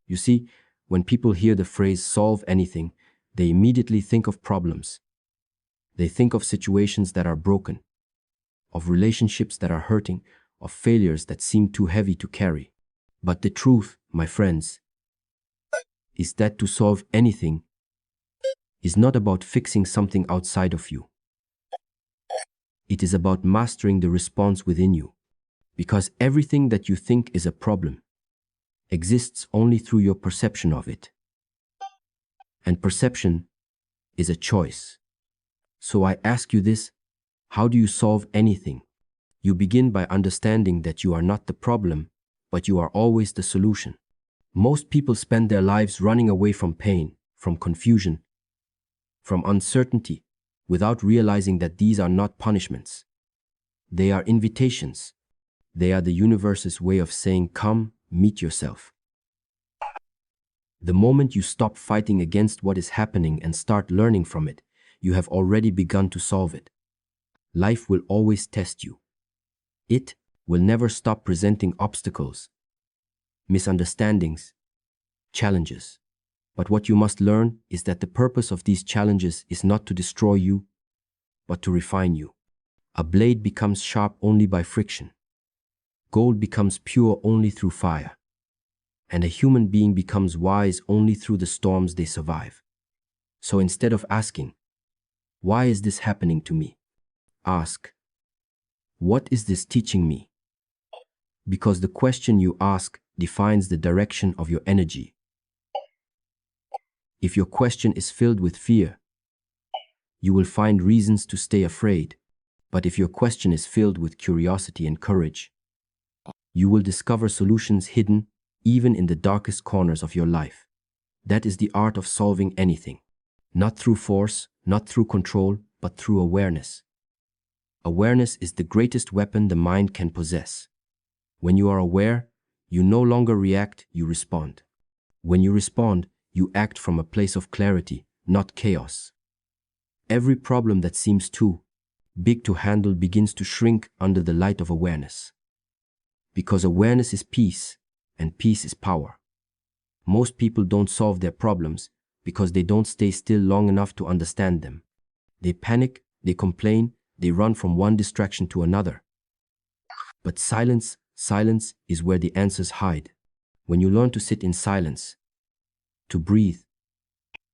You see, when people hear the phrase solve anything, they immediately think of problems. They think of situations that are broken, of relationships that are hurting, of failures that seem too heavy to carry. But the truth, my friends, is that to solve anything is not about fixing something outside of you. It is about mastering the response within you. Because everything that you think is a problem exists only through your perception of it. And perception is a choice. So I ask you this, how do you solve anything? You begin by understanding that you are not the problem, but you are always the solution. Most people spend their lives running away from pain, from confusion, from uncertainty, without realizing that these are not punishments. They are invitations. They are the universe's way of saying, come, meet yourself. The moment you stop fighting against what is happening and start learning from it, you have already begun to solve it. Life will always test you. It will never stop presenting obstacles, misunderstandings, challenges. But what you must learn is that the purpose of these challenges is not to destroy you, but to refine you. A blade becomes sharp only by friction. Gold becomes pure only through fire. And a human being becomes wise only through the storms they survive. So instead of asking, why is this happening to me? Ask, what is this teaching me? Because the question you ask defines the direction of your energy. If your question is filled with fear, you will find reasons to stay afraid. But if your question is filled with curiosity and courage, you will discover solutions hidden even in the darkest corners of your life. That is the art of solving anything. Not through force, not through control, but through awareness. Awareness is the greatest weapon the mind can possess. When you are aware, you no longer react, you respond. When you respond, you act from a place of clarity, not chaos. Every problem that seems too big to handle begins to shrink under the light of awareness. Because awareness is peace, and peace is power. Most people don't solve their problems because they don't stay still long enough to understand them. They panic, they complain, they run from one distraction to another. But silence is where the answers hide. When you learn to sit in silence, to breathe,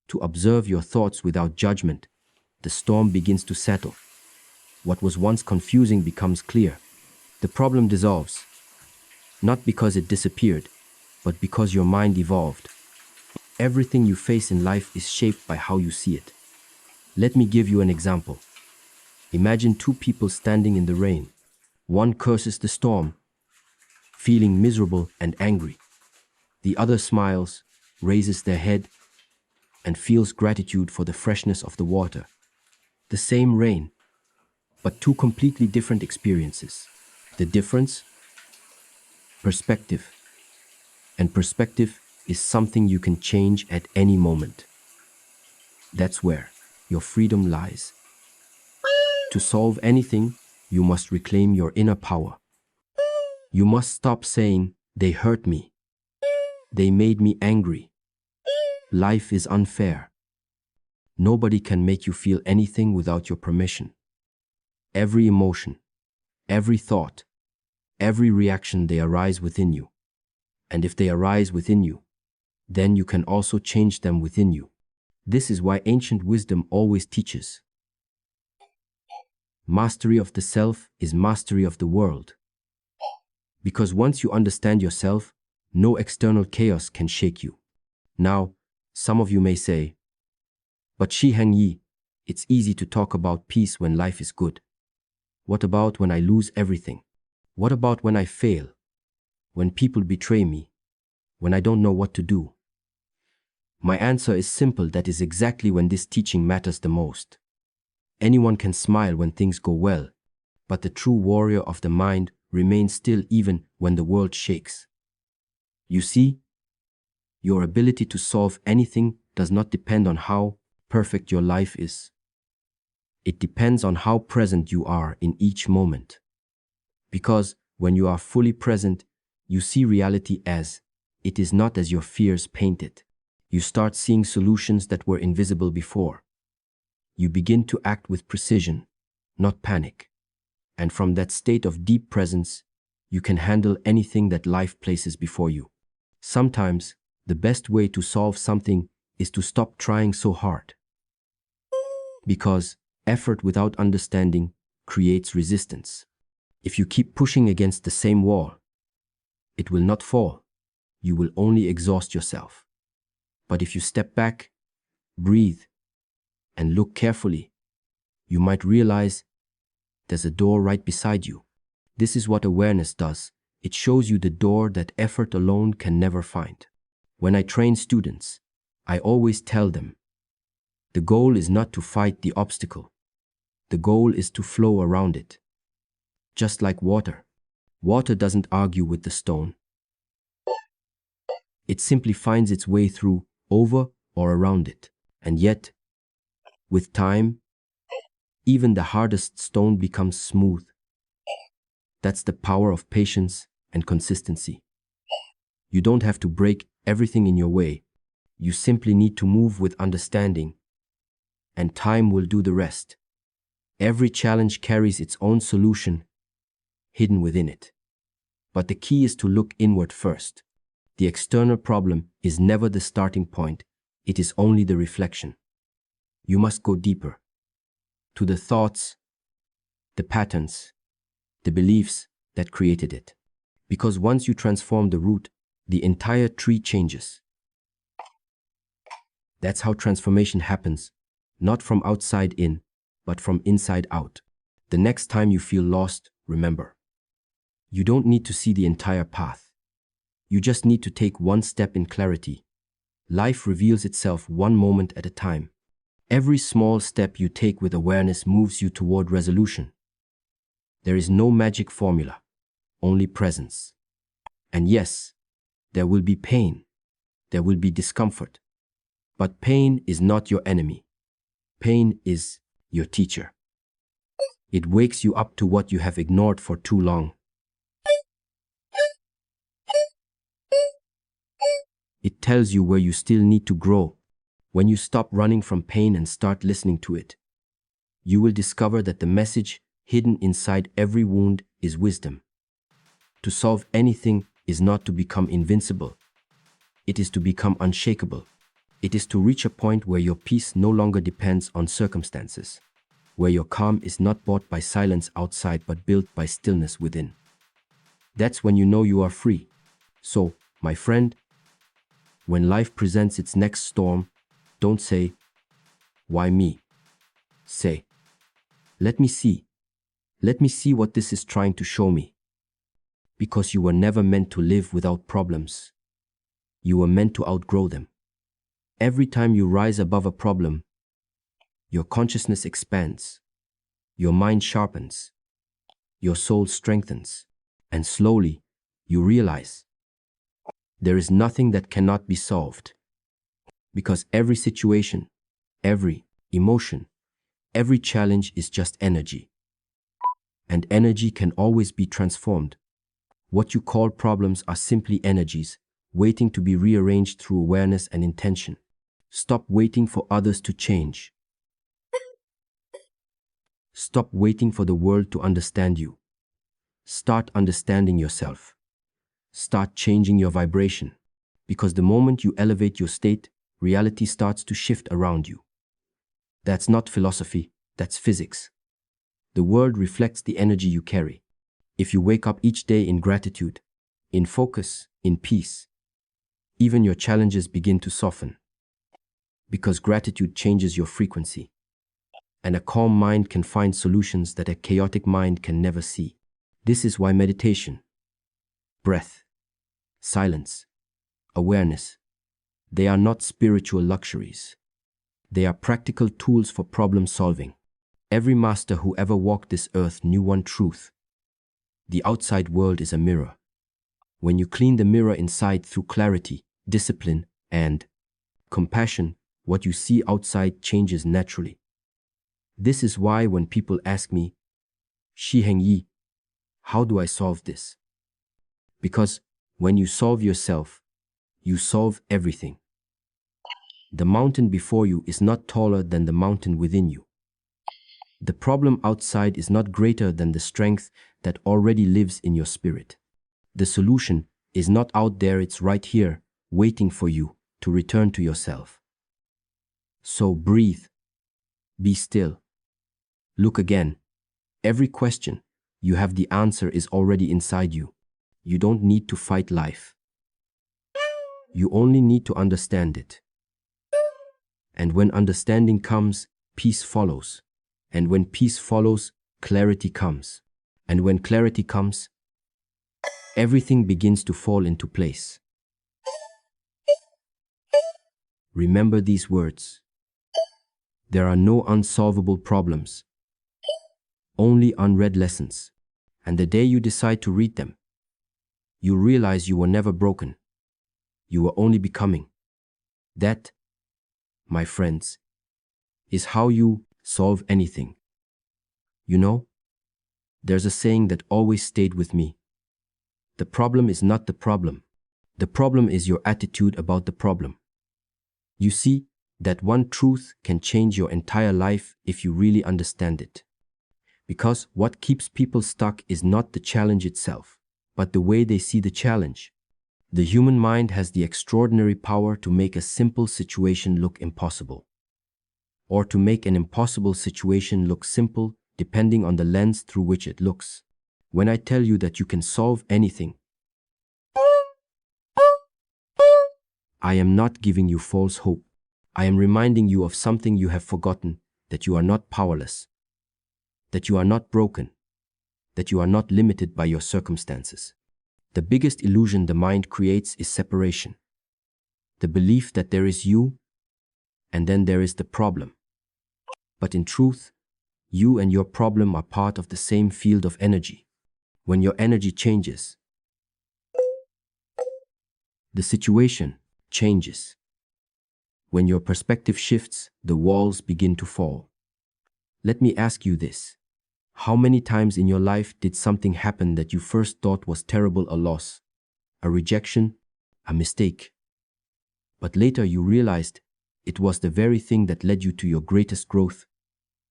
to observe your thoughts without judgment, the storm begins to settle. What was once confusing becomes clear. The problem dissolves, not because it disappeared, but because your mind evolved. Everything you face in life is shaped by how you see it. Let me give you an example. Imagine two people standing in the rain. One curses the storm, feeling miserable and angry. The other smiles, raises their head, and feels gratitude for the freshness of the water. The same rain, but two completely different experiences. The difference? Perspective. And perspective is something you can change at any moment. That's where your freedom lies. To solve anything, you must reclaim your inner power. You must stop saying, they hurt me. They made me angry. Life is unfair. Nobody can make you feel anything without your permission. Every emotion, every thought, every reaction, they arise within you. And if they arise within you, then you can also change them within you. This is why ancient wisdom always teaches. Mastery of the self is mastery of the world. Because once you understand yourself, no external chaos can shake you. Now, some of you may say, but Shi Heng Yi, it's easy to talk about peace when life is good. What about when I lose everything? What about when I fail? When people betray me? When I don't know what to do? My answer is simple. That is exactly when this teaching matters the most. Anyone can smile when things go well, but the true warrior of the mind remains still even when the world shakes. You see, your ability to solve anything does not depend on how perfect your life is. It depends on how present you are in each moment. Because when you are fully present, you see reality as it is not as your fears paint it. You start seeing solutions that were invisible before. You begin to act with precision, not panic. And from that state of deep presence, you can handle anything that life places before you. Sometimes, the best way to solve something is to stop trying so hard. Because effort without understanding creates resistance. If you keep pushing against the same wall, it will not fall. You will only exhaust yourself. But if you step back, breathe, and look carefully, you might realize there's a door right beside you. This is what awareness does. It shows you the door that effort alone can never find. When I train students, I always tell them, the goal is not to fight the obstacle. The goal is to flow around it. Just like water. Water doesn't argue with the stone. It simply finds its way through, over, or around it. And yet, with time, even the hardest stone becomes smooth. That's the power of patience and consistency. You don't have to break everything in your way. You simply need to move with understanding, and time will do the rest. Every challenge carries its own solution hidden within it. But the key is to look inward first. The external problem is never the starting point. It is only the reflection. You must go deeper. To the thoughts, the patterns, the beliefs that created it. Because once you transform the root, the entire tree changes. That's how transformation happens, not from outside in, but from inside out. The next time you feel lost, remember, you don't need to see the entire path. You just need to take one step in clarity. Life reveals itself one moment at a time. Every small step you take with awareness moves you toward resolution. There is no magic formula, only presence. And yes, there will be pain. There will be discomfort. But pain is not your enemy. Pain is your teacher. It wakes you up to what you have ignored for too long. It tells you where you still need to grow. When you stop running from pain and start listening to it, you will discover that the message hidden inside every wound is wisdom. To solve anything is not to become invincible. It is to become unshakable. It is to reach a point where your peace no longer depends on circumstances, where your calm is not bought by silence outside but built by stillness within. That's when you know you are free. So, my friend, when life presents its next storm, don't say, "Why me?" Say, "Let me see. Let me see what this is trying to show me." Because you were never meant to live without problems. You were meant to outgrow them. Every time you rise above a problem, your consciousness expands, your mind sharpens, your soul strengthens, and slowly you realize there is nothing that cannot be solved. Because every situation, every emotion, every challenge is just energy. And energy can always be transformed. What you call problems are simply energies, waiting to be rearranged through awareness and intention. Stop waiting for others to change. Stop waiting for the world to understand you. Start understanding yourself. Start changing your vibration. Because the moment you elevate your state, reality starts to shift around you. That's not philosophy, that's physics. The world reflects the energy you carry. If you wake up each day in gratitude, in focus, in peace, even your challenges begin to soften. Because gratitude changes your frequency. And a calm mind can find solutions that a chaotic mind can never see. This is why meditation, breath, silence, awareness, they are not spiritual luxuries. They are practical tools for problem solving. Every master who ever walked this earth knew one truth. The outside world is a mirror. When you clean the mirror inside through clarity, discipline, and compassion, what you see outside changes naturally. This is why when people ask me, "Shi Heng Yi, how do I solve this?" Because when you solve yourself, you solve everything. The mountain before you is not taller than the mountain within you. The problem outside is not greater than the strength that already lives in your spirit. The solution is not out there, it's right here, waiting for you to return to yourself. So breathe, be still, look again. Every question, you have the answer is already inside you. You don't need to fight life. You only need to understand it. And when understanding comes, peace follows. And when peace follows, clarity comes. And when clarity comes, everything begins to fall into place. Remember these words. There are no unsolvable problems, only unread lessons. And the day you decide to read them, you realize you were never broken. You were only becoming. That, my friends, is how you solve anything. You know, there's a saying that always stayed with me. The problem is not the problem. The problem is your attitude about the problem. You see, that one truth can change your entire life if you really understand it. Because what keeps people stuck is not the challenge itself, but the way they see the challenge. The human mind has the extraordinary power to make a simple situation look impossible, or to make an impossible situation look simple, depending on the lens through which it looks. When I tell you that you can solve anything, I am not giving you false hope. I am reminding you of something you have forgotten, that you are not powerless, that you are not broken, that you are not limited by your circumstances. The biggest illusion the mind creates is separation. The belief that there is you, and then there is the problem. But in truth, you and your problem are part of the same field of energy. When your energy changes, the situation changes. When your perspective shifts, the walls begin to fall. Let me ask you this. How many times in your life did something happen that you first thought was terrible, a loss, a rejection, a mistake? But later you realized it was the very thing that led you to your greatest growth.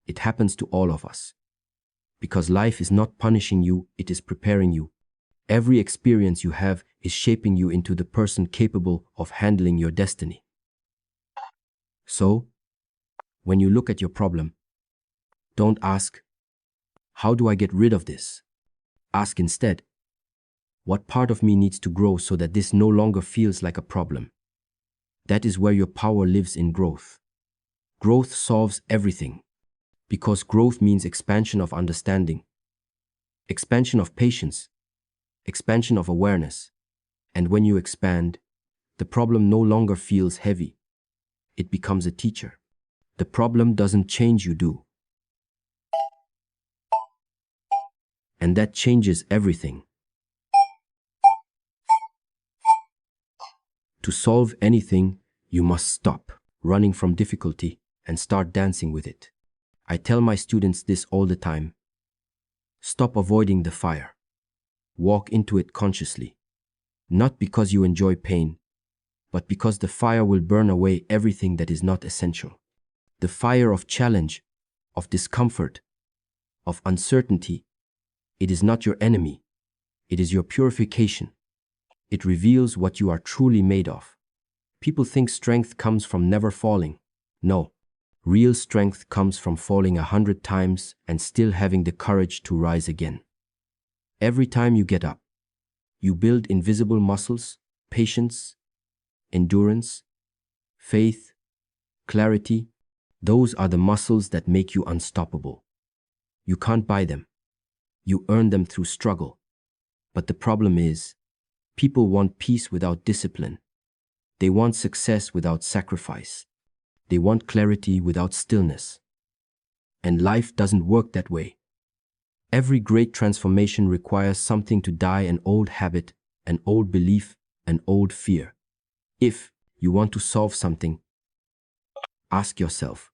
It happens to all of us. Because life is not punishing you, it is preparing you. Every experience you have is shaping you into the person capable of handling your destiny. So, when you look at your problem, don't ask, how do I get rid of this? Ask instead, what part of me needs to grow so that this no longer feels like a problem? That is where your power lives, in growth. Growth solves everything, because growth means expansion of understanding, expansion of patience, expansion of awareness. And when you expand, the problem no longer feels heavy. It becomes a teacher. The problem doesn't change, you do. And that changes everything. To solve anything, you must stop running from difficulty and start dancing with it. I tell my students this all the time. Stop avoiding the fire. Walk into it consciously. Not because you enjoy pain, but because the fire will burn away everything that is not essential. The fire of challenge, of discomfort, of uncertainty. It is not your enemy. It is your purification. It reveals what you are truly made of. People think strength comes from never falling. No. Real strength comes from falling 100 times and still having the courage to rise again. Every time you get up, you build invisible muscles, patience, endurance, faith, clarity. Those are the muscles that make you unstoppable. You can't buy them. You earn them through struggle. But the problem is, people want peace without discipline. They want success without sacrifice. They want clarity without stillness. And life doesn't work that way. Every great transformation requires something to die: an old habit, an old belief, an old fear. If you want to solve something, ask yourself,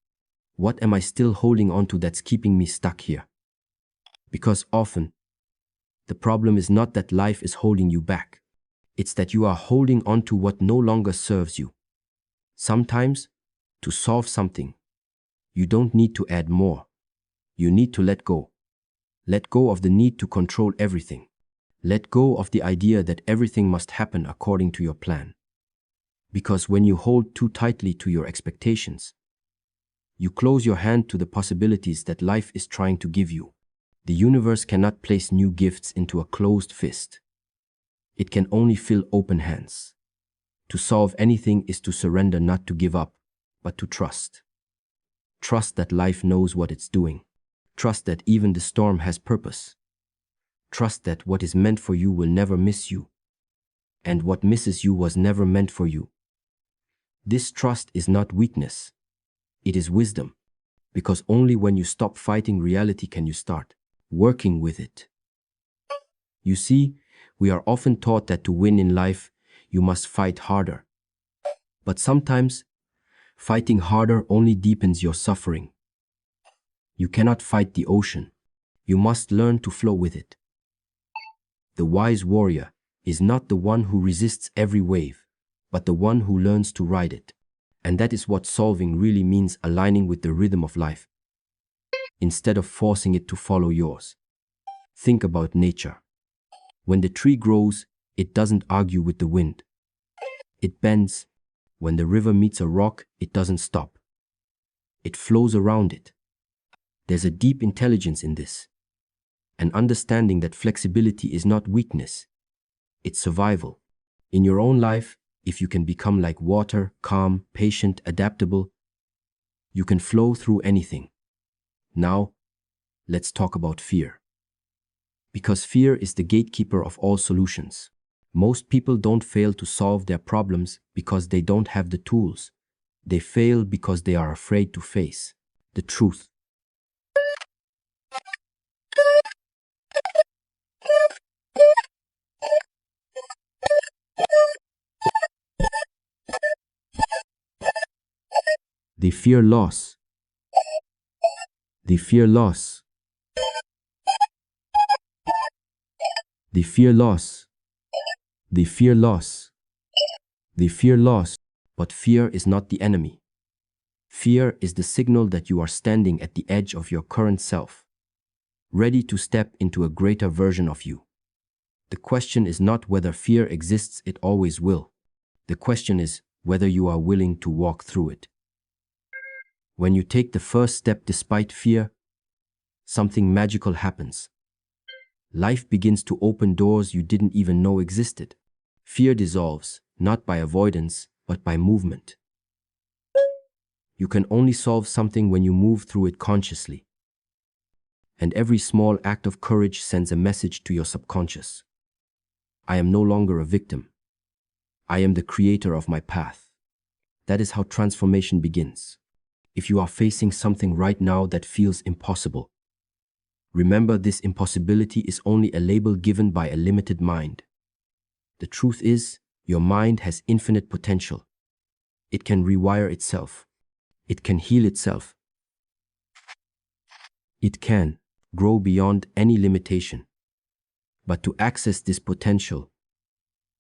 what am I still holding on to that's keeping me stuck here? Because often, the problem is not that life is holding you back. It's that you are holding on to what no longer serves you. Sometimes, to solve something, you don't need to add more. You need to let go. Let go of the need to control everything. Let go of the idea that everything must happen according to your plan. Because when you hold too tightly to your expectations, you close your hand to the possibilities that life is trying to give you. The universe cannot place new gifts into a closed fist. It can only fill open hands. To solve anything is to surrender, not to give up, but to trust. Trust that life knows what it's doing. Trust that even the storm has purpose. Trust that what is meant for you will never miss you, and what misses you was never meant for you. This trust is not weakness. It is wisdom, because only when you stop fighting reality can you start working with it. You see, we are often taught that to win in life, you must fight harder. But sometimes, fighting harder only deepens your suffering. You cannot fight the ocean. You must learn to flow with it. The wise warrior is not the one who resists every wave, but the one who learns to ride it. And that is what solving really means, aligning with the rhythm of life, instead of forcing it to follow yours. Think about nature. When the tree grows, it doesn't argue with the wind. It bends. When the river meets a rock, it doesn't stop. It flows around it. There's a deep intelligence in this, an understanding that flexibility is not weakness, it's survival. In your own life, if you can become like water, calm, patient, adaptable, you can flow through anything. Now, let's talk about fear. Because fear is the gatekeeper of all solutions. Most people don't fail to solve their problems because they don't have the tools. They fail because they are afraid to face the truth. They fear loss. They fear loss. They fear loss. They fear loss. They fear loss. But fear is not the enemy. Fear is the signal that you are standing at the edge of your current self, ready to step into a greater version of you. The question is not whether fear exists, it always will. The question is whether you are willing to walk through it. When you take the first step despite fear, something magical happens. Life begins to open doors you didn't even know existed. Fear dissolves, not by avoidance, but by movement. You can only solve something when you move through it consciously. And every small act of courage sends a message to your subconscious. I am no longer a victim. I am the creator of my path. That is how transformation begins. If you are facing something right now that feels impossible, remember this impossibility is only a label given by a limited mind. The truth is, your mind has infinite potential. It can rewire itself. It can heal itself. It can grow beyond any limitation. But to access this potential,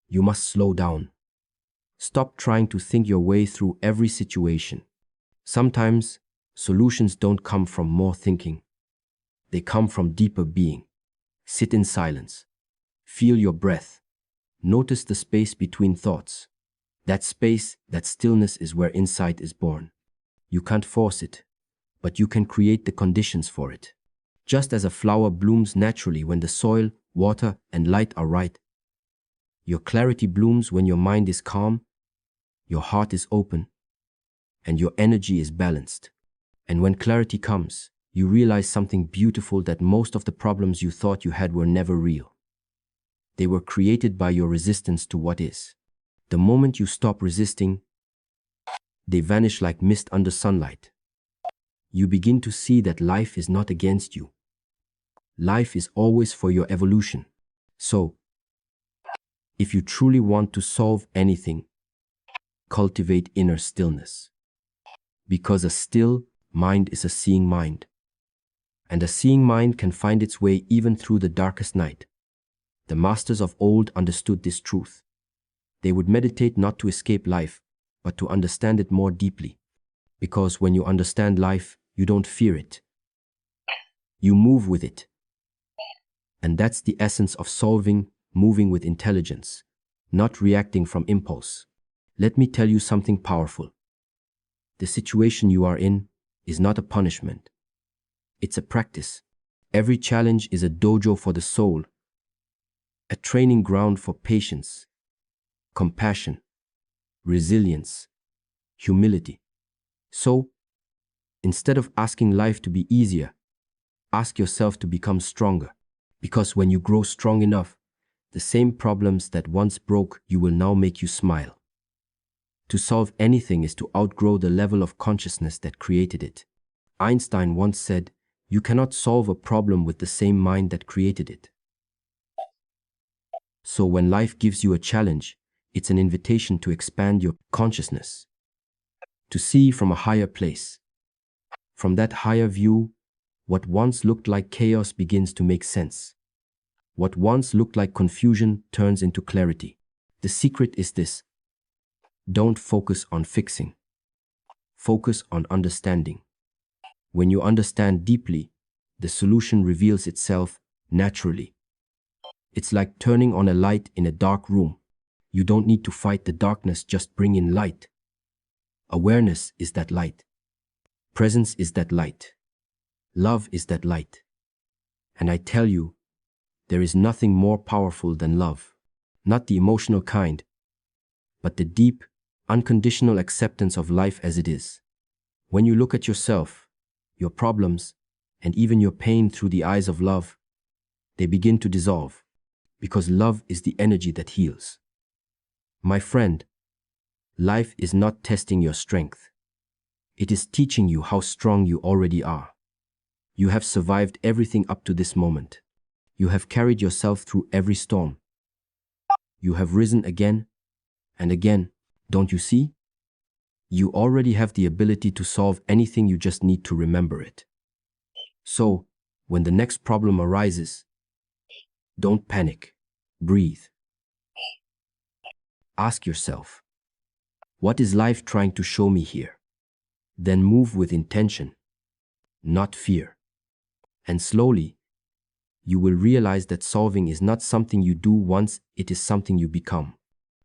you must slow down. Stop trying to think your way through every situation. Sometimes, solutions don't come from more thinking. They come from deeper being. Sit in silence. Feel your breath. Notice the space between thoughts. That space, that stillness is where insight is born. You can't force it, but you can create the conditions for it. Just as a flower blooms naturally when the soil, water, and light are right, your clarity blooms when your mind is calm, your heart is open, and your energy is balanced. And when clarity comes, you realize something beautiful, that most of the problems you thought you had were never real. They were created by your resistance to what is. The moment you stop resisting, they vanish like mist under sunlight. You begin to see that life is not against you. Life is always for your evolution. So, if you truly want to solve anything, cultivate inner stillness. Because a still mind is a seeing mind. And a seeing mind can find its way even through the darkest night. The masters of old understood this truth. They would meditate not to escape life, but to understand it more deeply. Because when you understand life, you don't fear it. You move with it. And that's the essence of solving, moving with intelligence, not reacting from impulse. Let me tell you something powerful. The situation you are in is not a punishment. It's a practice. Every challenge is a dojo for the soul, a training ground for patience, compassion, resilience, humility. So, instead of asking life to be easier, ask yourself to become stronger. Because when you grow strong enough, the same problems that once broke you will now make you smile. To solve anything is to outgrow the level of consciousness that created it. Einstein once said, "You cannot solve a problem with the same mind that created it." So when life gives you a challenge, it's an invitation to expand your consciousness, to see from a higher place. From that higher view, what once looked like chaos begins to make sense. What once looked like confusion turns into clarity. The secret is this: don't focus on fixing. Focus on understanding. When you understand deeply, the solution reveals itself naturally. It's like turning on a light in a dark room. You don't need to fight the darkness, just bring in light. Awareness is that light. Presence is that light. Love is that light. And I tell you, there is nothing more powerful than love. Not the emotional kind, but the deep, unconditional acceptance of life as it is. When you look at yourself, your problems, and even your pain through the eyes of love, they begin to dissolve, because love is the energy that heals. My friend, life is not testing your strength. It is teaching you how strong you already are. You have survived everything up to this moment. You have carried yourself through every storm. You have risen again and again. Don't you see? You already have the ability to solve anything, you just need to remember it. So, when the next problem arises, don't panic. Breathe. Ask yourself, what is life trying to show me here? Then move with intention, not fear. And slowly, you will realize that solving is not something you do once, it is something you become.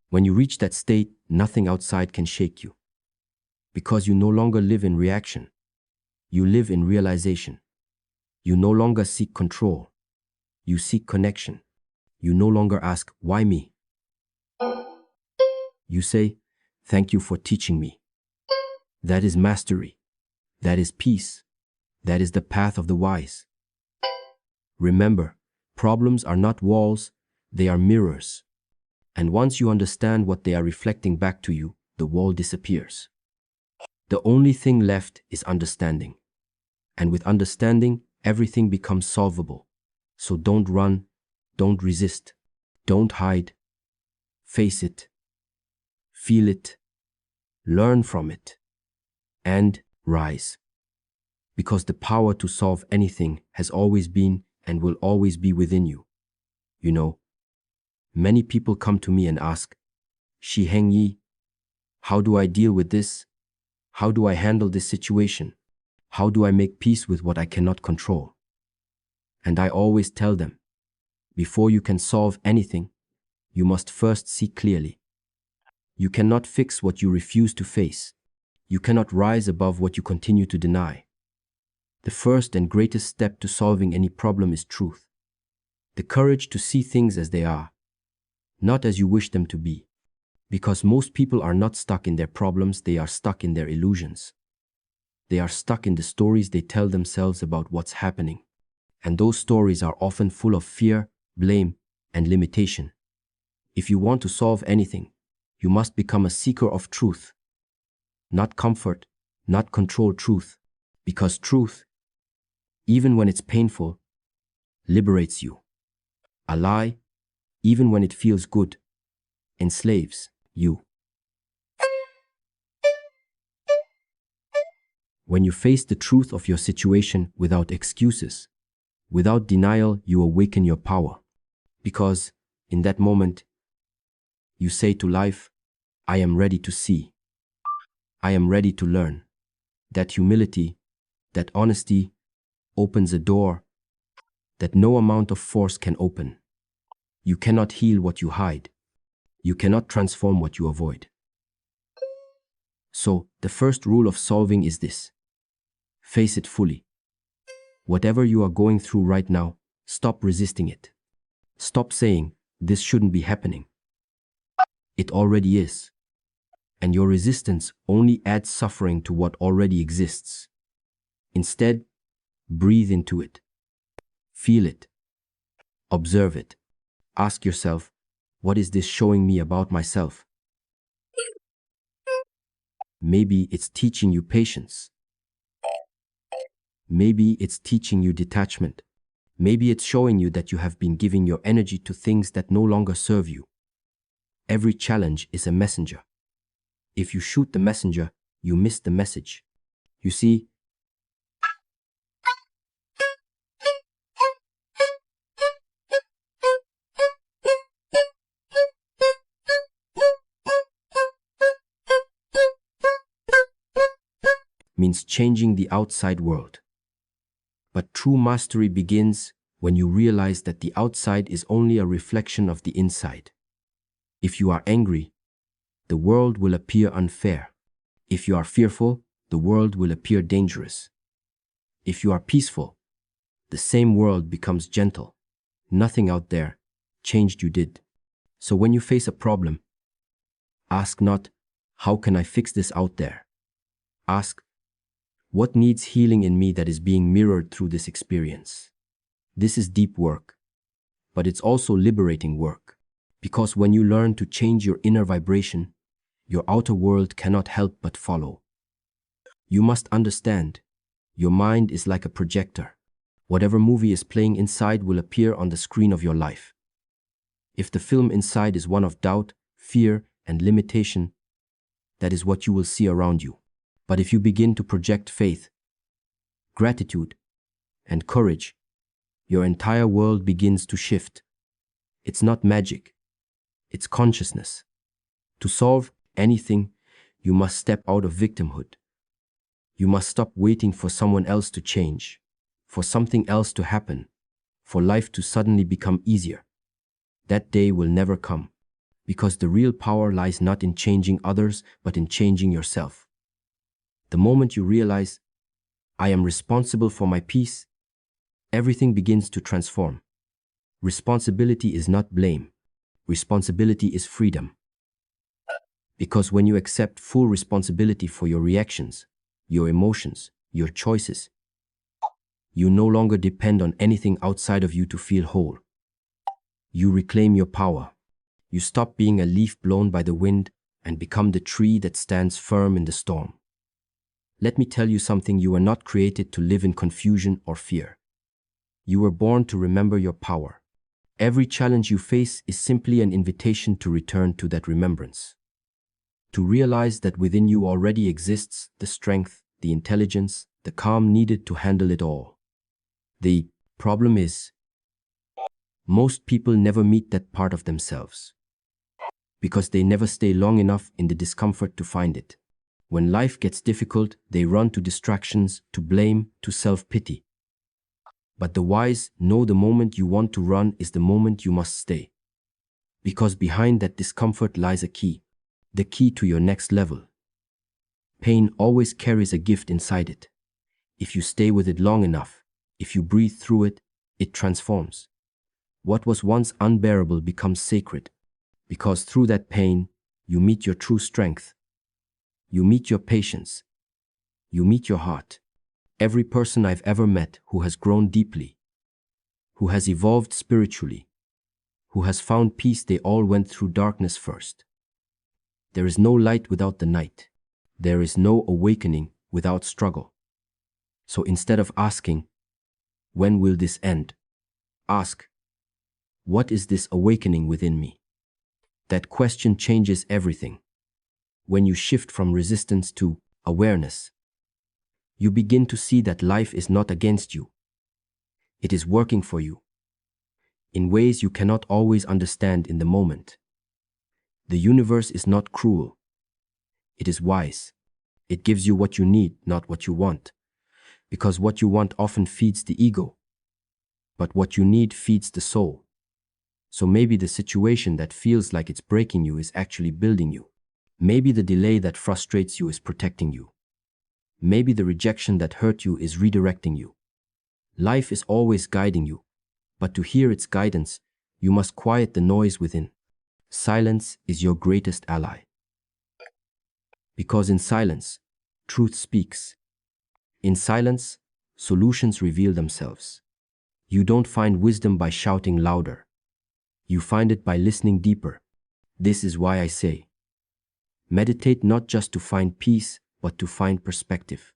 When you reach that state, nothing outside can shake you. Because you no longer live in reaction. You live in realization. You no longer seek control. You seek connection. You no longer ask, why me? You say, thank you for teaching me. That is mastery. That is peace. That is the path of the wise. Remember, problems are not walls, they are mirrors. And once you understand what they are reflecting back to you, the wall disappears. The only thing left is understanding. And with understanding, everything becomes solvable. So don't run, don't resist, don't hide. Face it, feel it, learn from it, and rise. Because the power to solve anything has always been and will always be within you. You know, many people come to me and ask, Shi Heng Yi, how do I deal with this? How do I handle this situation? How do I make peace with what I cannot control? And I always tell them, before you can solve anything, you must first see clearly. You cannot fix what you refuse to face. You cannot rise above what you continue to deny. The first and greatest step to solving any problem is truth. The courage to see things as they are, not as you wish them to be. Because most people are not stuck in their problems, they are stuck in their illusions. They are stuck in the stories they tell themselves about what's happening. And those stories are often full of fear, blame, and limitation. If you want to solve anything, you must become a seeker of truth. Not comfort, not control, truth. Because truth, even when it's painful, liberates you. A lie, even when it feels good, enslaves you. When you face the truth of your situation without excuses, without denial, you awaken your power. Because in that moment, You say to life, I am ready to see. I am ready to learn. That humility, that honesty opens a door that no amount of force can open. You cannot heal what you hide. You cannot transform what you avoid. So, the first rule of solving is this. Face it fully. Whatever you are going through right now, stop resisting it. Stop saying, this shouldn't be happening. It already is. And your resistance only adds suffering to what already exists. Instead, breathe into it. Feel it. Observe it. Ask yourself, what is this showing me about myself? Maybe it's teaching you patience. Maybe it's teaching you detachment. Maybe it's showing you that you have been giving your energy to things that no longer serve you. Every challenge is a messenger. If you shoot the messenger, you miss the message. You see, means changing the outside world. But true mastery begins when you realize that the outside is only a reflection of the inside. If you are angry, the world will appear unfair. If you are fearful, the world will appear dangerous. If you are peaceful, the same world becomes gentle. Nothing out there changed you did. So when you face a problem, ask not, how can I fix this out there? Ask, what needs healing in me that is being mirrored through this experience? This is deep work, but it's also liberating work. Because when you learn to change your inner vibration, your outer world cannot help but follow. You must understand, your mind is like a projector. Whatever movie is playing inside will appear on the screen of your life. If the film inside is one of doubt, fear, and limitation, that is what you will see around you. But if you begin to project faith, gratitude, and courage, your entire world begins to shift. It's not magic, it's consciousness. To solve anything, you must step out of victimhood. You must stop waiting for someone else to change, for something else to happen, for life to suddenly become easier. That day will never come, because the real power lies not in changing others, but in changing yourself. The moment you realize, I am responsible for my peace, everything begins to transform. Responsibility is not blame. Responsibility is freedom. Because when you accept full responsibility for your reactions, your emotions, your choices, you no longer depend on anything outside of you to feel whole. You reclaim your power. You stop being a leaf blown by the wind and become the tree that stands firm in the storm. Let me tell you something, you were not created to live in confusion or fear. You were born to remember your power. Every challenge you face is simply an invitation to return to that remembrance. To realize that within you already exists the strength, the intelligence, the calm needed to handle it all. The problem is, most people never meet that part of themselves, because they never stay long enough in the discomfort to find it. When life gets difficult, they run to distractions, to blame, to self-pity. But the wise know the moment you want to run is the moment you must stay. Because behind that discomfort lies a key, the key to your next level. Pain always carries a gift inside it. If you stay with it long enough, if you breathe through it, it transforms. What was once unbearable becomes sacred, because through that pain, you meet your true strength. You meet your patience. You meet your heart. Every person I've ever met who has grown deeply, who has evolved spiritually, who has found peace, they all went through darkness first. There is no light without the night. There is no awakening without struggle. So instead of asking, when will this end? Ask, what is this awakening within me? That question changes everything. When you shift from resistance to awareness, you begin to see that life is not against you. It is working for you in ways you cannot always understand in the moment. The universe is not cruel. It is wise. It gives you what you need, not what you want. Because what you want often feeds the ego, but what you need feeds the soul. So maybe the situation that feels like it's breaking you is actually building you. Maybe the delay that frustrates you is protecting you. Maybe the rejection that hurt you is redirecting you. Life is always guiding you, but to hear its guidance, you must quiet the noise within. Silence is your greatest ally. Because in silence, truth speaks. In silence, solutions reveal themselves. You don't find wisdom by shouting louder. You find it by listening deeper. This is why I say, meditate not just to find peace, but to find perspective.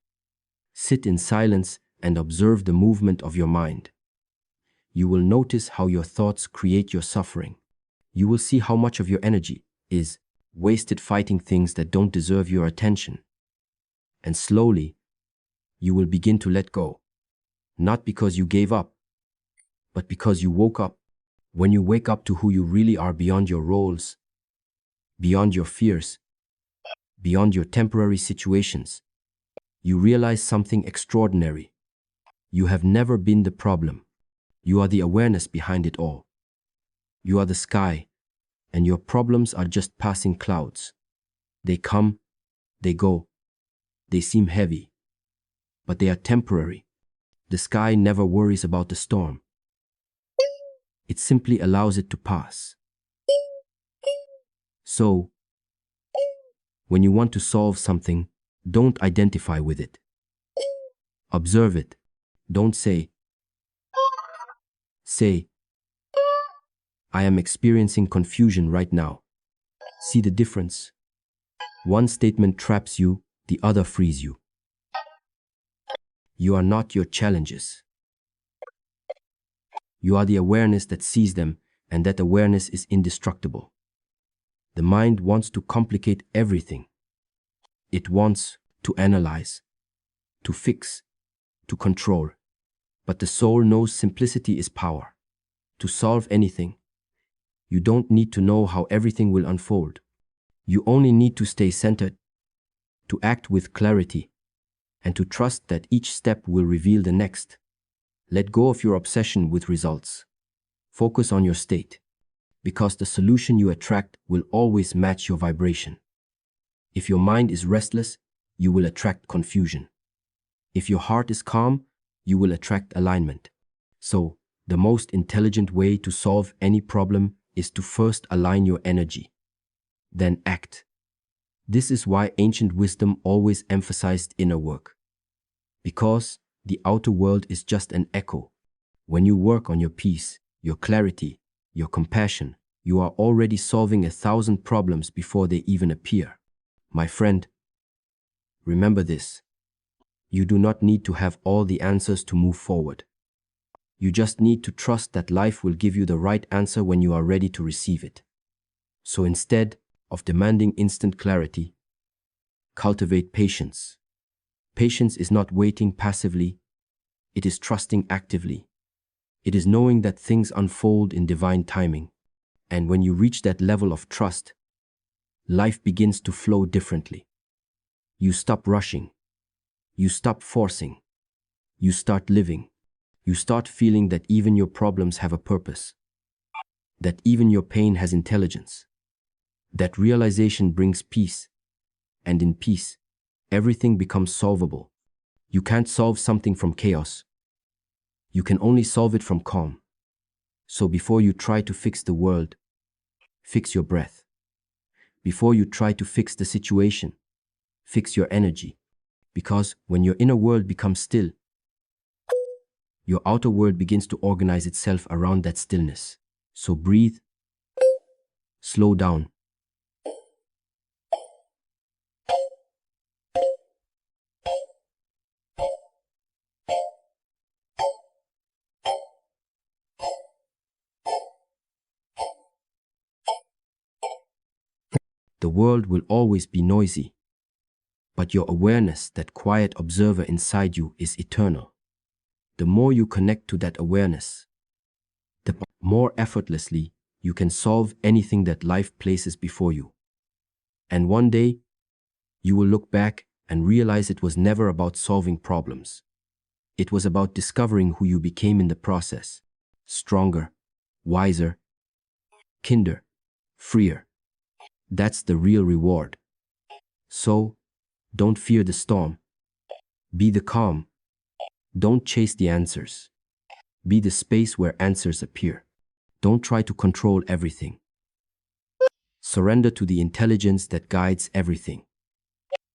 Sit in silence and observe the movement of your mind. You will notice how your thoughts create your suffering. You will see how much of your energy is wasted fighting things that don't deserve your attention. And slowly, you will begin to let go. Not because you gave up, but because you woke up. When you wake up to who you really are beyond your roles, beyond your fears, beyond your temporary situations, you realize something extraordinary. You have never been the problem. You are the awareness behind it all. You are the sky, and your problems are just passing clouds. They come, they go, they seem heavy, but they are temporary. The sky never worries about the storm. It simply allows it to pass. So, when you want to solve something, don't identify with it. Observe it. Don't say, I am experiencing confusion right now. See the difference? One statement traps you, the other frees you. You are not your challenges. You are the awareness that sees them, and that awareness is indestructible. The mind wants to complicate everything. It wants to analyze, to fix, to control. But the soul knows simplicity is power. To solve anything, you don't need to know how everything will unfold. You only need to stay centered, to act with clarity, and to trust that each step will reveal the next. Let go of your obsession with results. Focus on your state, because the solution you attract will always match your vibration. If your mind is restless, you will attract confusion. If your heart is calm, you will attract alignment. So, the most intelligent way to solve any problem is to first align your energy, then act. This is why ancient wisdom always emphasized inner work. Because the outer world is just an echo. When you work on your peace, your clarity, your compassion, you are already solving 1,000 problems before they even appear. My friend, remember this. You do not need to have all the answers to move forward. You just need to trust that life will give you the right answer when you are ready to receive it. So instead of demanding instant clarity, cultivate patience. Patience is not waiting passively, it is trusting actively. It is knowing that things unfold in divine timing. And when you reach that level of trust, life begins to flow differently. You stop rushing. You stop forcing. You start living. You start feeling that even your problems have a purpose. That even your pain has intelligence. That realization brings peace. And in peace, everything becomes solvable. You can't solve something from chaos. You can only solve it from calm. So before you try to fix the world, fix your breath. Before you try to fix the situation, fix your energy. Because when your inner world becomes still, your outer world begins to organize itself around that stillness. So breathe, slow down. The world will always be noisy, but your awareness, that quiet observer inside you, is eternal. The more you connect to that awareness, the more effortlessly you can solve anything that life places before you. And one day, you will look back and realize it was never about solving problems. It was about discovering who you became in the process. Stronger, wiser, kinder, freer. That's the real reward. So, don't fear the storm. Be the calm. Don't chase the answers. Be the space where answers appear. Don't try to control everything. Surrender to the intelligence that guides everything.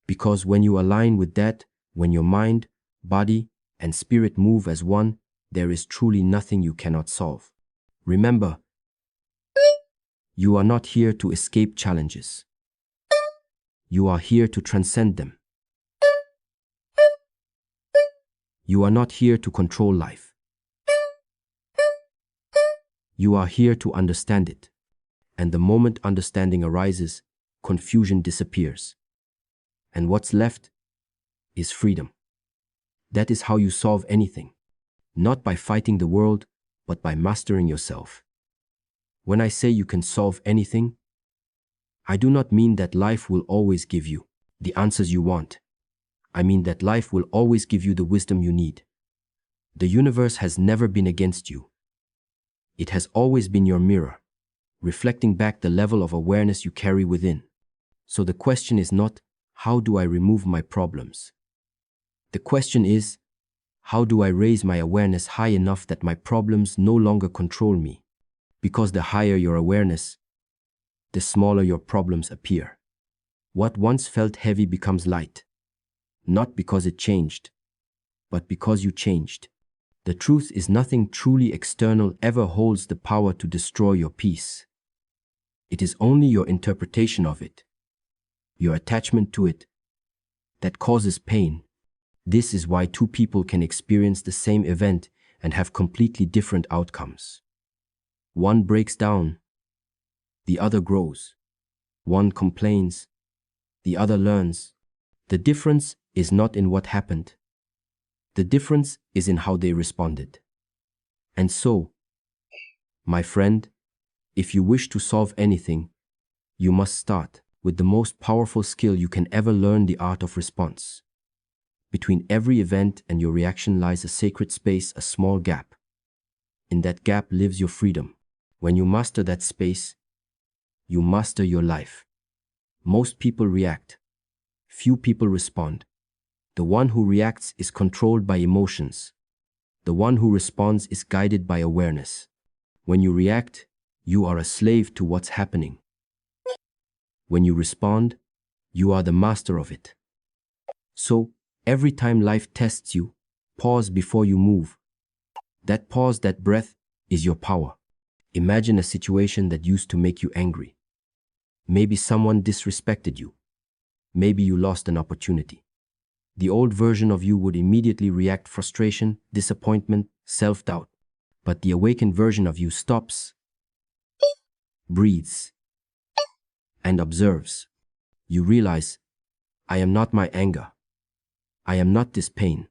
Because when you align with that, when your mind, body, and spirit move as one, there is truly nothing you cannot solve. Remember, you are not here to escape challenges. You are here to transcend them. You are not here to control life. You are here to understand it. And the moment understanding arises, confusion disappears. And what's left is freedom. That is how you solve anything. Not by fighting the world, but by mastering yourself. When I say you can solve anything, I do not mean that life will always give you the answers you want. I mean that life will always give you the wisdom you need. The universe has never been against you. It has always been your mirror, reflecting back the level of awareness you carry within. So the question is not, how do I remove my problems? The question is, how do I raise my awareness high enough that my problems no longer control me? Because the higher your awareness, the smaller your problems appear. What once felt heavy becomes light. Not because it changed, but because you changed. The truth is nothing truly external ever holds the power to destroy your peace. It is only your interpretation of it, your attachment to it, that causes pain. This is why two people can experience the same event and have completely different outcomes. One breaks down, the other grows. One complains, the other learns. The difference is not in what happened. The difference is in how they responded. And so, my friend, if you wish to solve anything, you must start with the most powerful skill you can ever learn, the art of response. Between every event and your reaction lies a sacred space, a small gap. In that gap lives your freedom. When you master that space, you master your life. Most people react. Few people respond. The one who reacts is controlled by emotions. The one who responds is guided by awareness. When you react, you are a slave to what's happening. When you respond, you are the master of it. So, every time life tests you, pause before you move. That pause, that breath, is your power. Imagine a situation that used to make you angry. Maybe someone disrespected you. Maybe you lost an opportunity. The old version of you would immediately react: frustration, disappointment, self-doubt. But the awakened version of you stops, breathes, and observes. You realize, I am not my anger. I am not this pain.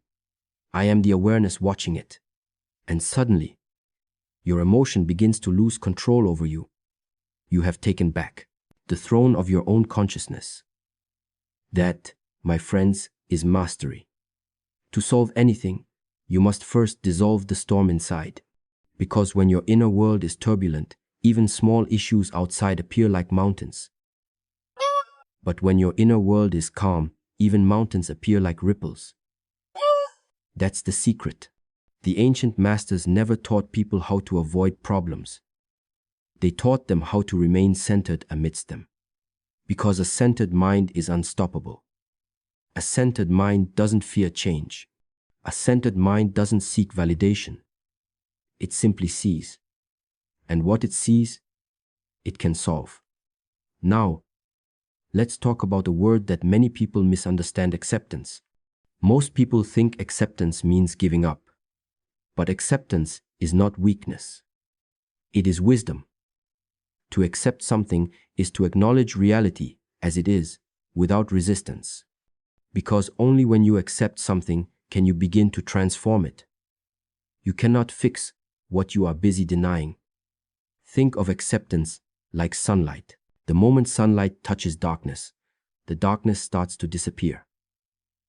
I am the awareness watching it. And suddenly, your emotion begins to lose control over you. You have taken back the throne of your own consciousness. That, my friends, is mastery. To solve anything, you must first dissolve the storm inside. Because when your inner world is turbulent, even small issues outside appear like mountains. But when your inner world is calm, even mountains appear like ripples. That's the secret. The ancient masters never taught people how to avoid problems. They taught them how to remain centered amidst them. Because a centered mind is unstoppable. A centered mind doesn't fear change. A centered mind doesn't seek validation. It simply sees. And what it sees, it can solve. Now, let's talk about a word that many people misunderstand: acceptance. Most people think acceptance means giving up. But acceptance is not weakness. It is wisdom. To accept something is to acknowledge reality as it is, without resistance. Because only when you accept something can you begin to transform it. You cannot fix what you are busy denying. Think of acceptance like sunlight. The moment sunlight touches darkness, the darkness starts to disappear.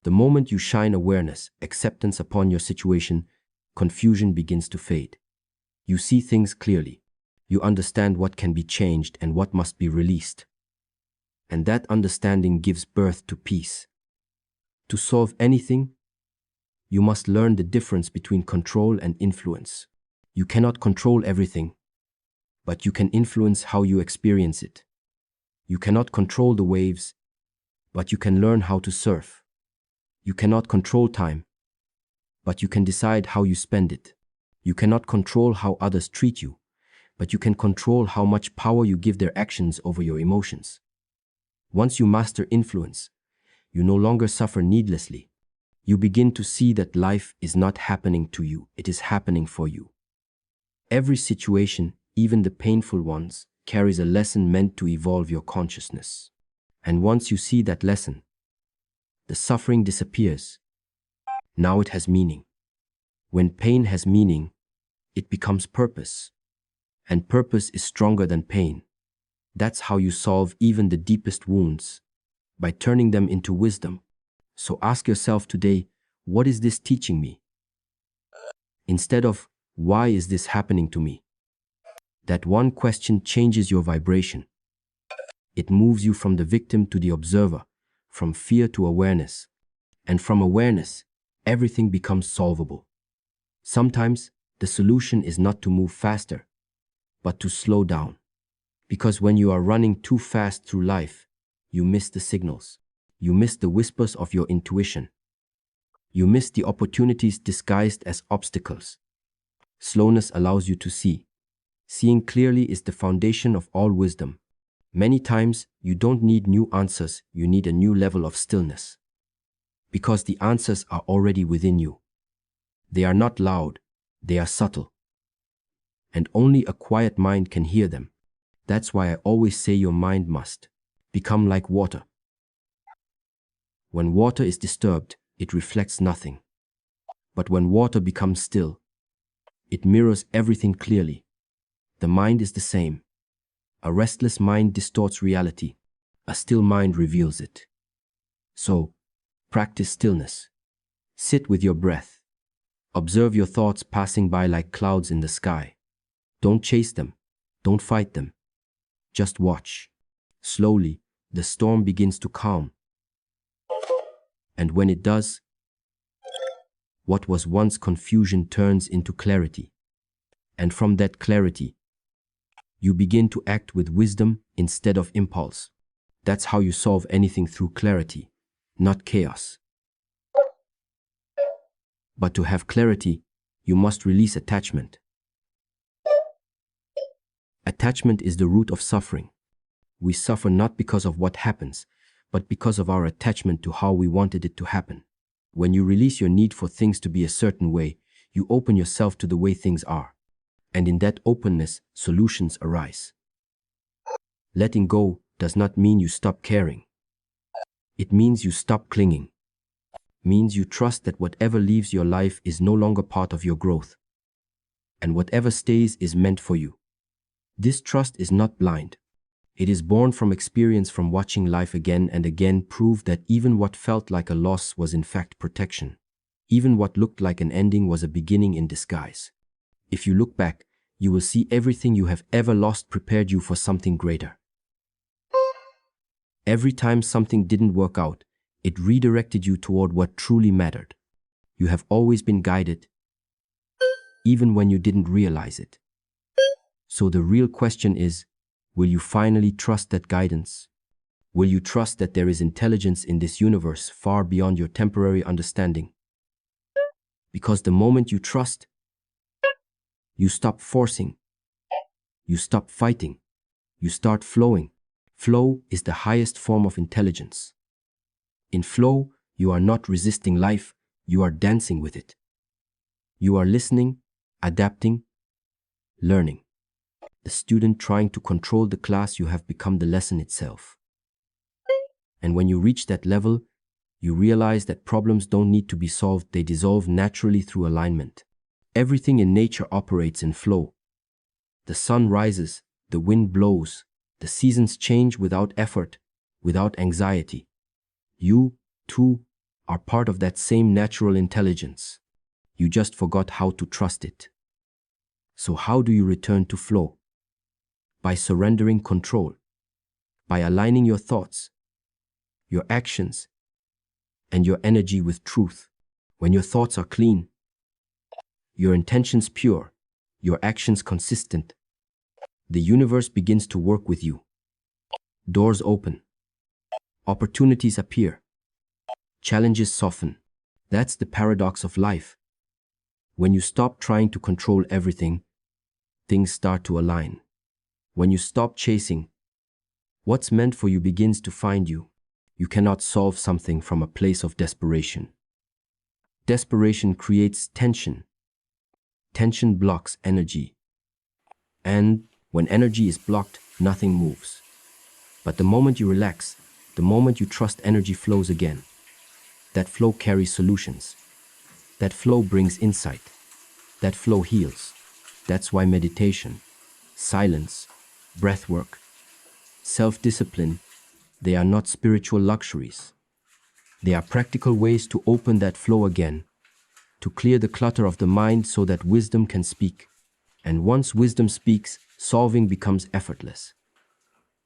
The moment you shine awareness, acceptance upon your situation, confusion begins to fade. You see things clearly. You understand what can be changed and what must be released. And that understanding gives birth to peace. To solve anything, you must learn the difference between control and influence. You cannot control everything, but you can influence how you experience it. You cannot control the waves, but you can learn how to surf. You cannot control time, but you can decide how you spend it. You cannot control how others treat you, but you can control how much power you give their actions over your emotions. Once you master influence, you no longer suffer needlessly. You begin to see that life is not happening to you, it is happening for you. Every situation, even the painful ones, carries a lesson meant to evolve your consciousness. And once you see that lesson, the suffering disappears. Now it has meaning. When pain has meaning, it becomes purpose. And purpose is stronger than pain. That's how you solve even the deepest wounds, by turning them into wisdom. So ask yourself today, what is this teaching me? Instead of, why is this happening to me? That one question changes your vibration. It moves you from the victim to the observer, from fear to awareness. And from awareness, everything becomes solvable. Sometimes, the solution is not to move faster, but to slow down. Because when you are running too fast through life, you miss the signals. You miss the whispers of your intuition. You miss the opportunities disguised as obstacles. Slowness allows you to see. Seeing clearly is the foundation of all wisdom. Many times, you don't need new answers, you need a new level of stillness. Because the answers are already within you. They are not loud, they are subtle. And only a quiet mind can hear them. That's why I always say your mind must become like water. When water is disturbed, it reflects nothing. But when water becomes still, it mirrors everything clearly. The mind is the same. A restless mind distorts reality. A still mind reveals it. So, practice stillness. Sit with your breath. Observe your thoughts passing by like clouds in the sky. Don't chase them. Don't fight them. Just watch. Slowly, the storm begins to calm. And when it does, what was once confusion turns into clarity. And from that clarity, you begin to act with wisdom instead of impulse. That's how you solve anything, through clarity, not chaos. But to have clarity, you must release attachment. Attachment is the root of suffering. We suffer not because of what happens, but because of our attachment to how we wanted it to happen. When you release your need for things to be a certain way, you open yourself to the way things are. And in that openness, solutions arise. Letting go does not mean you stop caring. It means you stop clinging. Means you trust that whatever leaves your life is no longer part of your growth. And whatever stays is meant for you. This trust is not blind. It is born from experience, from watching life again and again prove that even what felt like a loss was in fact protection. Even what looked like an ending was a beginning in disguise. If you look back, you will see everything you have ever lost prepared you for something greater. Every time something didn't work out, it redirected you toward what truly mattered. You have always been guided, even when you didn't realize it. So the real question is, will you finally trust that guidance? Will you trust that there is intelligence in this universe far beyond your temporary understanding? Because the moment you trust, you stop forcing, you stop fighting, you start flowing. Flow is the highest form of intelligence. In flow, you are not resisting life, you are dancing with it. You are listening, adapting, learning. The student trying to control the class, you have become the lesson itself. And when you reach that level, you realize that problems don't need to be solved, they dissolve naturally through alignment. Everything in nature operates in flow. The sun rises, the wind blows, the seasons change without effort, without anxiety. You, too, are part of that same natural intelligence. You just forgot how to trust it. So how do you return to flow? By surrendering control, by aligning your thoughts, your actions, and your energy with truth. When your thoughts are clean, your intentions pure, your actions consistent, the universe begins to work with you. Doors open, opportunities appear, challenges soften. That's the paradox of life. When you stop trying to control everything, things start to align. When you stop chasing, what's meant for you begins to find you. You cannot solve something from a place of desperation. Desperation creates tension. Tension blocks energy. And when energy is blocked, nothing moves. But the moment you relax, the moment you trust, energy flows again. That flow carries solutions. That flow brings insight. That flow heals. That's why meditation, silence, breathwork, self-discipline, they are not spiritual luxuries. They are practical ways to open that flow again, to clear the clutter of the mind so that wisdom can speak. And once wisdom speaks, solving becomes effortless.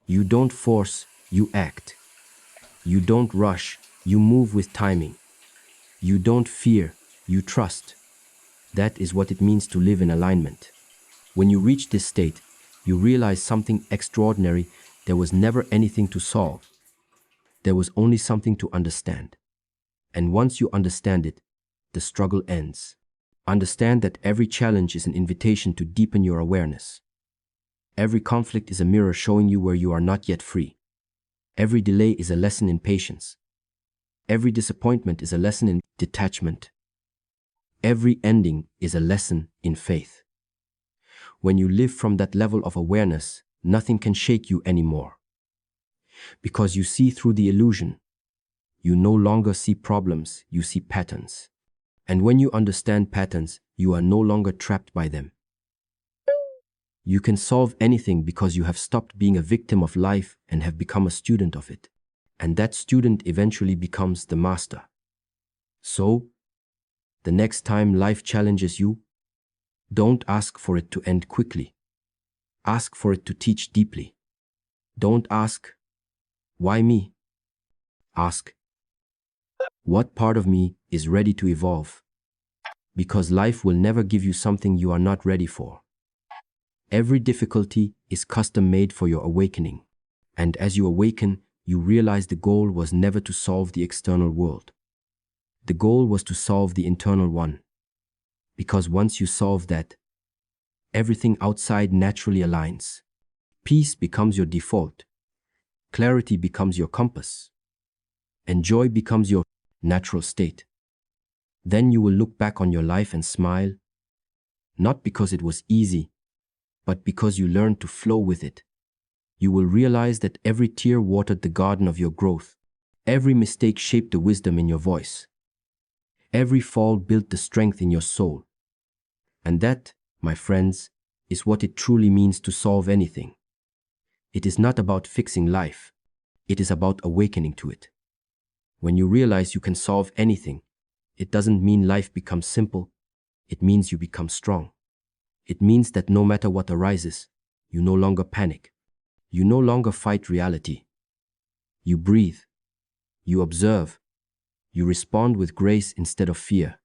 You don't force, you act. You don't rush, you move with timing. You don't fear, you trust. That is what it means to live in alignment. When you reach this state, you realize something extraordinary. There was never anything to solve. There was only something to understand. And once you understand it, the struggle ends. Understand that every challenge is an invitation to deepen your awareness. Every conflict is a mirror showing you where you are not yet free. Every delay is a lesson in patience. Every disappointment is a lesson in detachment. Every ending is a lesson in faith. When you live from that level of awareness, nothing can shake you anymore. Because you see through the illusion. You no longer see problems, you see patterns. And when you understand patterns, you are no longer trapped by them. You can solve anything because you have stopped being a victim of life and have become a student of it. And that student eventually becomes the master. So, the next time life challenges you, don't ask for it to end quickly. Ask for it to teach deeply. Don't ask, why me? Ask, what part of me is ready to evolve? Because life will never give you something you are not ready for. Every difficulty is custom made for your awakening. And as you awaken, you realize the goal was never to solve the external world. The goal was to solve the internal one. Because once you solve that, everything outside naturally aligns. Peace becomes your default. Clarity becomes your compass. And joy becomes your natural state. Then you will look back on your life and smile, not because it was easy, but because you learned to flow with it. You will realize that every tear watered the garden of your growth. Every mistake shaped the wisdom in your voice. Every fall built the strength in your soul. And that, my friends, is what it truly means to solve anything. It is not about fixing life. It is about awakening to it. When you realize you can solve anything, it doesn't mean life becomes simple. It means you become strong. It means that no matter what arises, you no longer panic. You no longer fight reality. You breathe. You observe. You respond with grace instead of fear.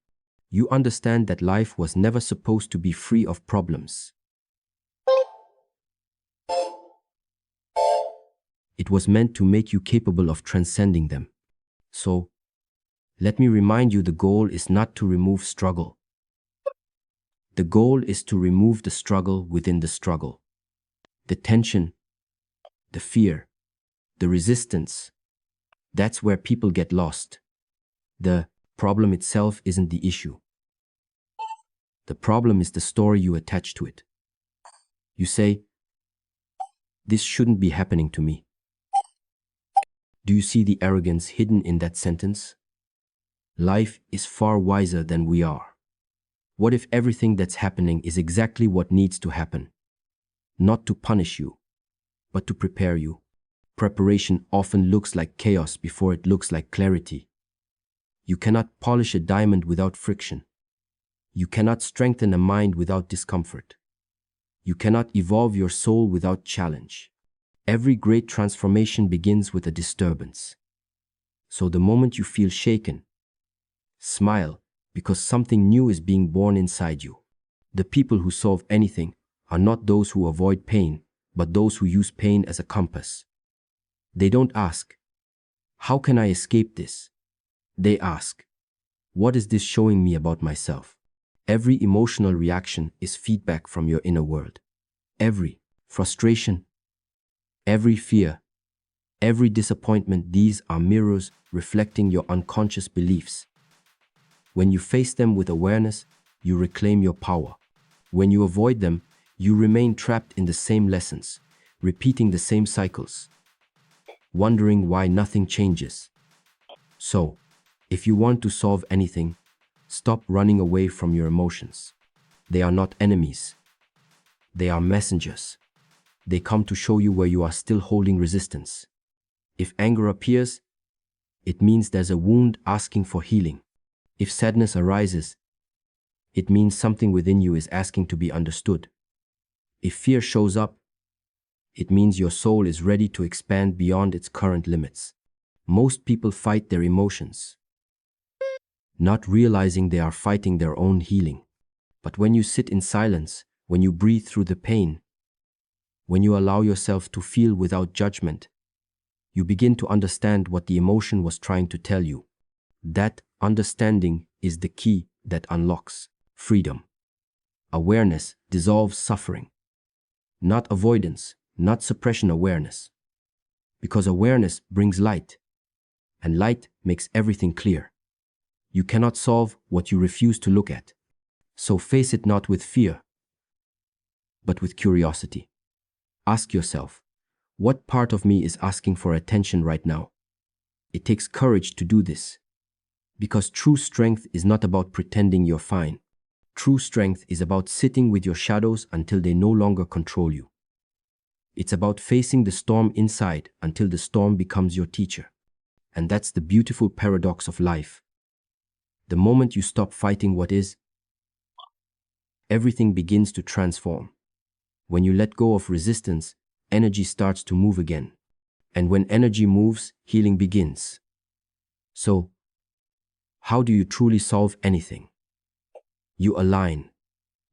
You understand that life was never supposed to be free of problems. It was meant to make you capable of transcending them. So, let me remind you, the goal is not to remove struggle. The goal is to remove the struggle within the struggle. The tension, the fear, the resistance. That's where people get lost. The problem itself isn't the issue. The problem is the story you attach to it. You say, this shouldn't be happening to me. Do you see the arrogance hidden in that sentence? Life is far wiser than we are. What if everything that's happening is exactly what needs to happen? not to punish you, but to prepare you. Preparation often looks like chaos before it looks like clarity. You cannot polish a diamond without friction. You cannot strengthen a mind without discomfort. You cannot evolve your soul without challenge. Every great transformation begins with a disturbance. So the moment you feel shaken, smile, because something new is being born inside you. The people who solve anything are not those who avoid pain, but those who use pain as a compass. They don't ask, "How can I escape this?" They ask, "What is this showing me about myself?" Every emotional reaction is feedback from your inner world. Every frustration, every fear, every disappointment, these are mirrors reflecting your unconscious beliefs. When you face them with awareness, you reclaim your power. When you avoid them, you remain trapped in the same lessons, repeating the same cycles, wondering why nothing changes. So, if you want to solve anything, stop running away from your emotions. They are not enemies. They are messengers. They come to show you where you are still holding resistance. If anger appears, it means there's a wound asking for healing. If sadness arises, it means something within you is asking to be understood. If fear shows up, it means your soul is ready to expand beyond its current limits. Most people fight their emotions, not realizing they are fighting their own healing. But when you sit in silence, when you breathe through the pain, when you allow yourself to feel without judgment, you begin to understand what the emotion was trying to tell you. That understanding is the key that unlocks freedom. Awareness dissolves suffering. Not avoidance, not suppression, awareness. Because awareness brings light, and light makes everything clear. You cannot solve what you refuse to look at. So face it not with fear, but with curiosity. Ask yourself, what part of me is asking for attention right now? It takes courage to do this, because true strength is not about pretending you're fine. True strength is about sitting with your shadows until they no longer control you. It's about facing the storm inside until the storm becomes your teacher. And that's the beautiful paradox of life. The moment you stop fighting what is, everything begins to transform. When you let go of resistance, energy starts to move again. And when energy moves, healing begins. So, how do you truly solve anything? You align.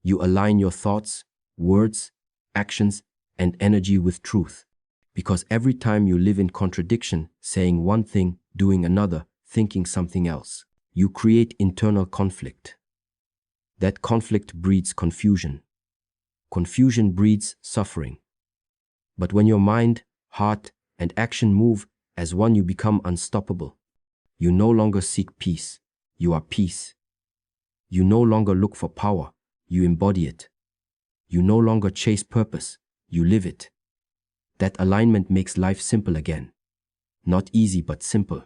You align your thoughts, words, actions, and energy with truth. Because every time you live in contradiction, saying one thing, doing another, thinking something else, you create internal conflict. That conflict breeds confusion. Confusion breeds suffering. But when your mind, heart, and action move as one, you become unstoppable. You no longer seek peace, you are peace. You no longer look for power, you embody it. You no longer chase purpose, you live it. That alignment makes life simple again. Not easy, but simple.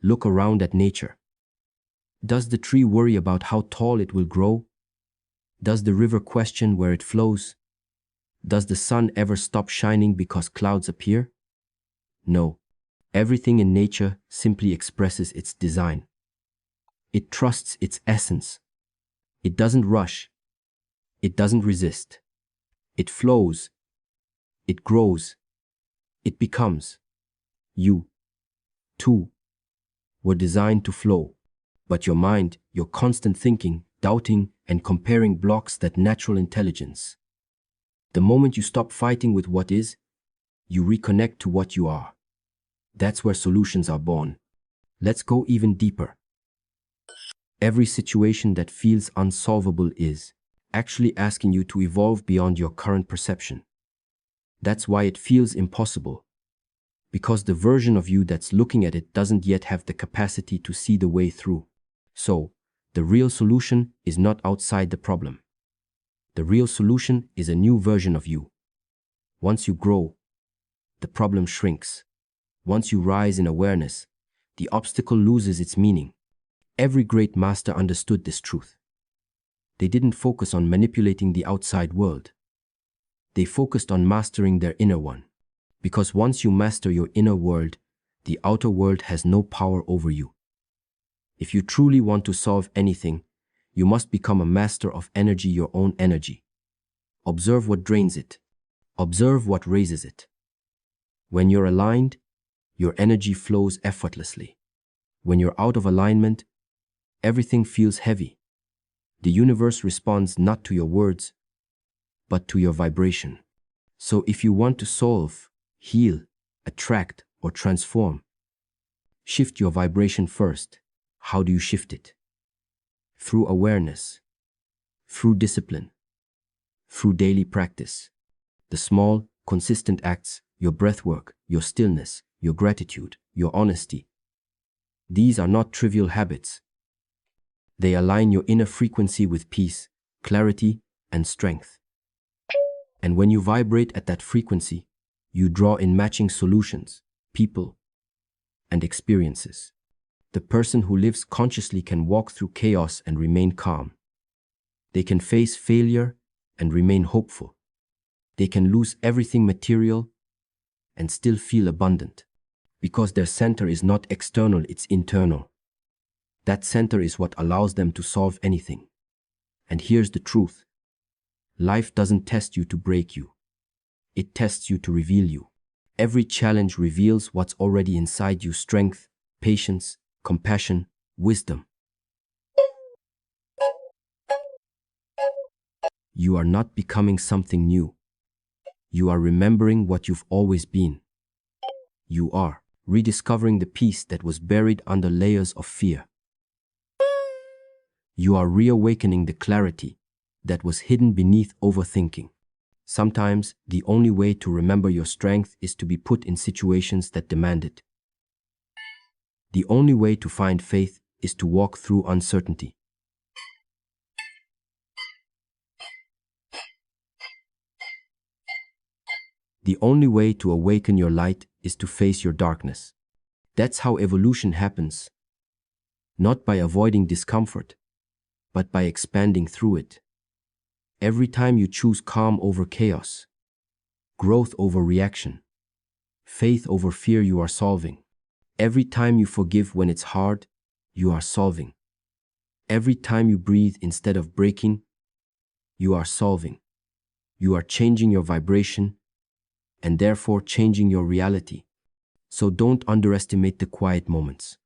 Look around at nature. Does the tree worry about how tall it will grow? Does the river question where it flows? Does the sun ever stop shining because clouds appear? No. Everything in nature simply expresses its design. It trusts its essence. It doesn't rush. It doesn't resist. It flows. It grows. It becomes. You, too, were designed to flow. But your mind, your constant thinking, doubting, and comparing blocks that natural intelligence. The moment you stop fighting with what is, you reconnect to what you are. That's where solutions are born. Let's go even deeper. Every situation that feels unsolvable is actually asking you to evolve beyond your current perception. That's why it feels impossible. Because the version of you that's looking at it doesn't yet have the capacity to see the way through. So, the real solution is not outside the problem. The real solution is a new version of you. Once you grow, the problem shrinks. Once you rise in awareness, the obstacle loses its meaning. Every great master understood this truth. They didn't focus on manipulating the outside world. They focused on mastering their inner one. Because once you master your inner world, the outer world has no power over you. If you truly want to solve anything, you must become a master of energy, your own energy. Observe what drains it. Observe what raises it. When you're aligned, your energy flows effortlessly. When you're out of alignment, everything feels heavy. The universe responds not to your words, but to your vibration. So if you want to solve, heal, attract, or transform, shift your vibration first. How do you shift it? Through awareness, through discipline, through daily practice. The small, consistent acts, your breathwork, your stillness, your gratitude, your honesty. These are not trivial habits. They align your inner frequency with peace, clarity, and strength. And when you vibrate at that frequency, you draw in matching solutions, people, and experiences. The person who lives consciously can walk through chaos and remain calm. They can face failure and remain hopeful. They can lose everything material and still feel abundant. Because their center is not external, it's internal. That center is what allows them to solve anything. And here's the truth. Life doesn't test you to break you. It tests you to reveal you. Every challenge reveals what's already inside you: strength, patience, compassion, wisdom. You are not becoming something new. You are remembering what you've always been. You are rediscovering the peace that was buried under layers of fear. You are reawakening the clarity that was hidden beneath overthinking. Sometimes the only way to remember your strength is to be put in situations that demand it. The only way to find faith is to walk through uncertainty. The only way to awaken your light is to face your darkness. That's how evolution happens. Not by avoiding discomfort, but by expanding through it. Every time you choose calm over chaos, growth over reaction, faith over fear, you are solving. Every time you forgive when it's hard, you are solving. Every time you breathe instead of breaking, you are solving. You are changing your vibration and therefore changing your reality. So don't underestimate the quiet moments.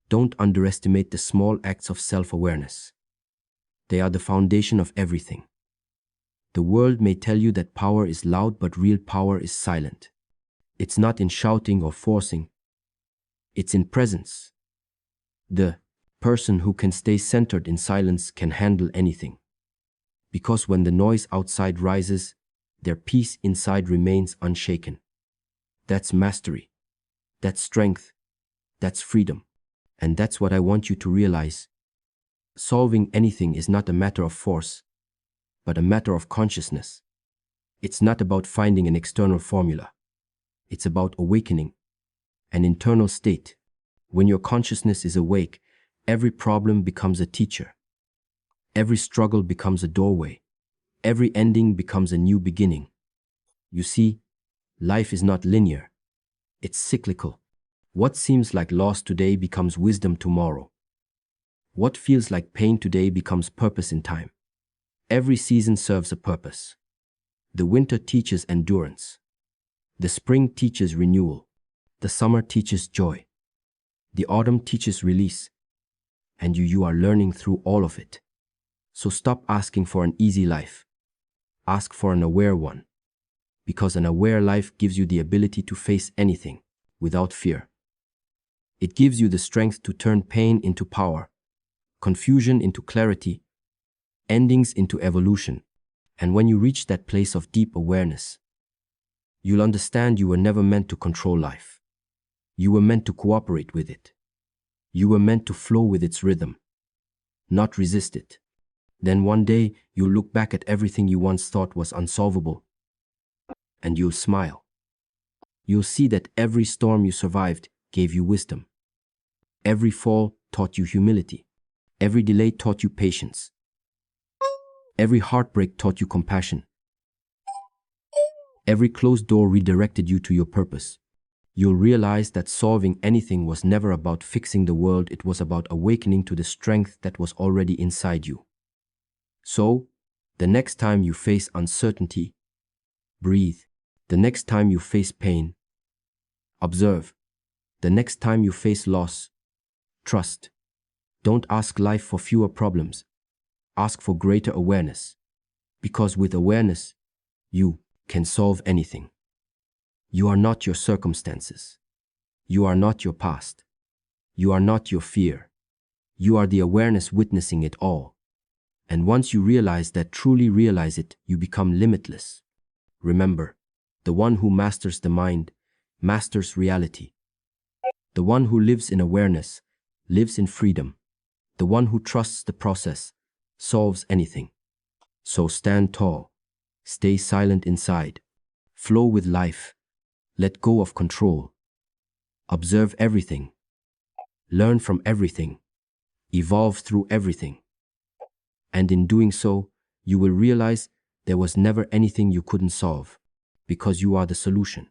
Don't underestimate the small acts of self-awareness. They are the foundation of everything. The world may tell you that power is loud, but real power is silent. It's not in shouting or forcing. It's in presence. The person who can stay centered in silence can handle anything. Because when the noise outside rises, their peace inside remains unshaken. That's mastery. That's strength. That's freedom. And that's what I want you to realize. Solving anything is not a matter of force, but a matter of consciousness. It's not about finding an external formula. It's about awakening an internal state. When your consciousness is awake, every problem becomes a teacher. Every struggle becomes a doorway. Every ending becomes a new beginning. You see, life is not linear. It's cyclical. What seems like loss today becomes wisdom tomorrow. What feels like pain today becomes purpose in time. Every season serves a purpose. The winter teaches endurance. The spring teaches renewal. The summer teaches joy. The autumn teaches release. And you are learning through all of it. So stop asking for an easy life. Ask for an aware one. Because an aware life gives you the ability to face anything without fear. It gives you the strength to turn pain into power, confusion into clarity, endings into evolution. And when you reach that place of deep awareness, you'll understand you were never meant to control life. You were meant to cooperate with it. You were meant to flow with its rhythm, not resist it. Then one day, you'll look back at everything you once thought was unsolvable, and you'll smile. You'll see that every storm you survived gave you wisdom. Every fall taught you humility. Every delay taught you patience. Every heartbreak taught you compassion. Every closed door redirected you to your purpose. You'll realize that solving anything was never about fixing the world, it was about awakening to the strength that was already inside you. So, the next time you face uncertainty, breathe. The next time you face pain, observe. The next time you face loss, trust. Don't ask life for fewer problems. Ask for greater awareness. Because with awareness, you can solve anything. You are not your circumstances. You are not your past. You are not your fear. You are the awareness witnessing it all. And once you realize that, truly realize it, you become limitless. Remember, the one who masters the mind masters reality. The one who lives in awareness lives in freedom. The one who trusts the process solves anything. So stand tall, stay silent inside, flow with life, let go of control. Observe everything, learn from everything, evolve through everything. And in doing so, you will realize there was never anything you couldn't solve, because you are the solution.